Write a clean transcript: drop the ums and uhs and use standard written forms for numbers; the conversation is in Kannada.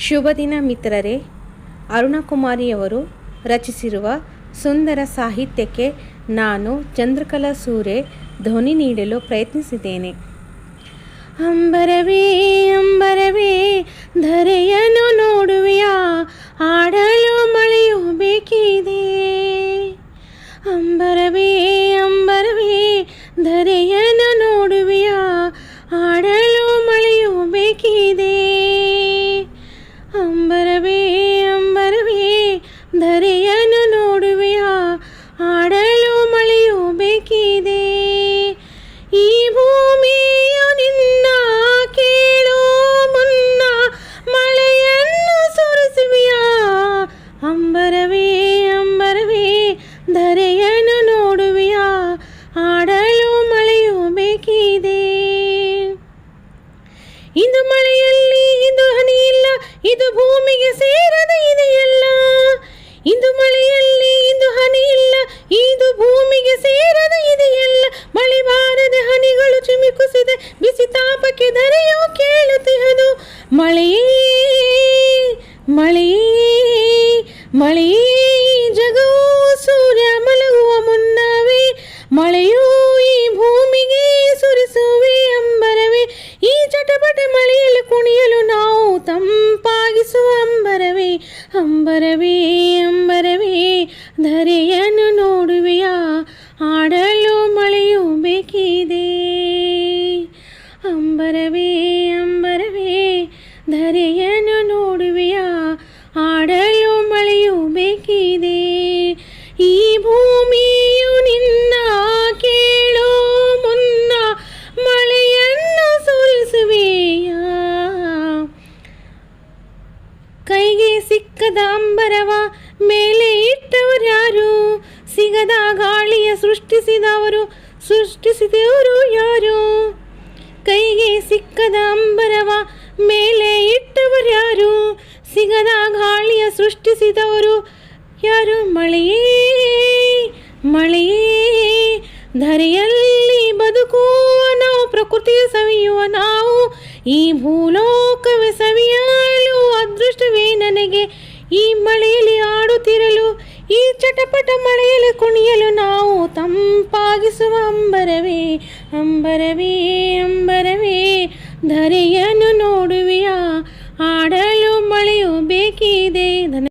ಶುಭ ದಿನ ಮಿತ್ರರೇ. ಅರುಣಕುಮಾರಿಯವರು ರಚಿಸಿರುವ ಸುಂದರ ಸಾಹಿತ್ಯಕ್ಕೆ ನಾನು ಚಂದ್ರಕಲಾ ಸೂರೆ ಧ್ವನಿ ನೀಡಲು ಪ್ರಯತ್ನಿಸಿದ್ದೇನೆ. ಅಂಬರವೇ ಅಂಬರವೇ ಧರೆಯನ್ನು ನೋಡುವೆಯಾ, ಆಡಲು ಮಳೆಯು ಬೇಕಿದೆ. ಅಂಬರವೇ ಅಂಬರವೇ ಧರೆಯನ್ನು ನೋಡುವೆಯಾ, ಆಡಲು ಮಳೆಯು ಬೇಕಿದೆ. ಅಂಬರವೇ ಅಂಬರವೇ ಧರೆಯನ್ನು ನೋಡುವೆಯಾ, ಆಡಲು ಮಳೆಯು ಬೇಕಿದೆ. ಈ ಭೂಮಿಯು ನಿನ್ನ ಕೇಳೋ ಮುನ್ನ ಮಳೆಯನ್ನು ಸುರಿಸುವೆಯಾ. ಅಂಬರವೇ ಅಂಬರವೇ ಧರೆಯನ್ನು ನೋಡುವೆಯಾ, ಆಡಲು ಮಳೆಯು ಬೇಕಿದೆ. ಇಂದು ಮಳೆಯಲ್ಲಿ ಇಂದು ಹನಿ ಇಲ್ಲ, ಇದು ಭೂಮಿಗೆ ಸೇರದ ಇದೆಯಲ್ಲ. ಇಂದು ಮಳೆಯಲ್ಲಿ ಇಂದು ಹನಿ ಇಲ್ಲ, ಇದು ಭೂಮಿಗೆ ಸೇರದ ಇದೆಯಲ್ಲ. ಮಳೆ ಬಾರದೆ ಹನಿಗಳು ಚಿಮಿಕುಸಿದೆ, ಬಿಸಿ ತಾಪಕ್ಕೆ ಧರೆಯು ಕೇಳುತ್ತಿಹದು. ಮಳೆಯೇ ಮಳೆಯೇ ಮಳೆಯೇ ಜಗವು ಸೂರ್ಯ ಮಲಗುವ ಮುನ್ನವೇ ಮಳೆಯೂ ಈ ಭೂಮಿಗೆ ಸುರಿಸುವೆ. ಅಂಬರವೇ ಈ ಚಟಪಟ ಮಳೆಯಲ್ಲಿ ಕುಣಿಯಲು ನಾವು ತಂಪಾಗಿಸುವ. ಅಂಬರವೇ ಅಂಬರವೇ ಅಂಬರವೇ ಧರೆಯನ್ನು ನೋಡುವೆಯಾ, ಆಡಲು ಮಳೆಯು ಬೇಕಿದೆ. ಅಂಬರವೇ ಅಂಬರವೇ ಧರೆಯನ್ನು ನೋಡುವೆಯಾ, ಆಡಲು ಮಳೆಯು ಬೇಕಿದೆ. ಈ ಭೂಮಿಯು ನಿನ್ನ ಕೇಳೋ ಮುನ್ನ ಮಳೆಯನ್ನು ಸುರಿಸುವೆಯಾ. ಕೈಗೆ ಸಿಕ್ಕದ ಅಂಬರವ ಮೇಲೆ ಇಟ್ಟವರ್ಯಾರು, ಸಿಗದ ಗಾಳಿಯ ಸೃಷ್ಟಿಸಿದವರು ಯಾರು. ಕೈಗೆ ಸಿಕ್ಕದ ಅಂಬರವ ಮೇಲೆ ಇಟ್ಟವರ್ಯಾರು, ಸಿಗದ ಗಾಳಿಯ ಸೃಷ್ಟಿಸಿದವರು ಯಾರು. ಮಳೆಯೇ ಮಳೆಯೇ ಧರೆಯಲ್ಲಿ ಬದುಕುವ ನಾವು, ಪ್ರಕೃತಿಯ ಸವಿಯುವ ನಾವು. ಈ ಭೂಲೋಕವೇ ಸವಿಯಲು ಅದೃಷ್ಟವೇ ನನಗೆ, ಈ ಮಳೆಯಲ್ಲಿ ಆಡುತ್ತಿರಲು, ಈ ಚಟಪಟ ಮಳೆಯಲ್ಲಿ ಕುಣಿಯಲು ನಾವು ತಂಪಾಗಿಸುವ. ಅಂಬರವೇ ಅಂಬರವೇ ಅಂಬರವೇ ಧರೆಯನ್ನು ನೋಡುವೆ.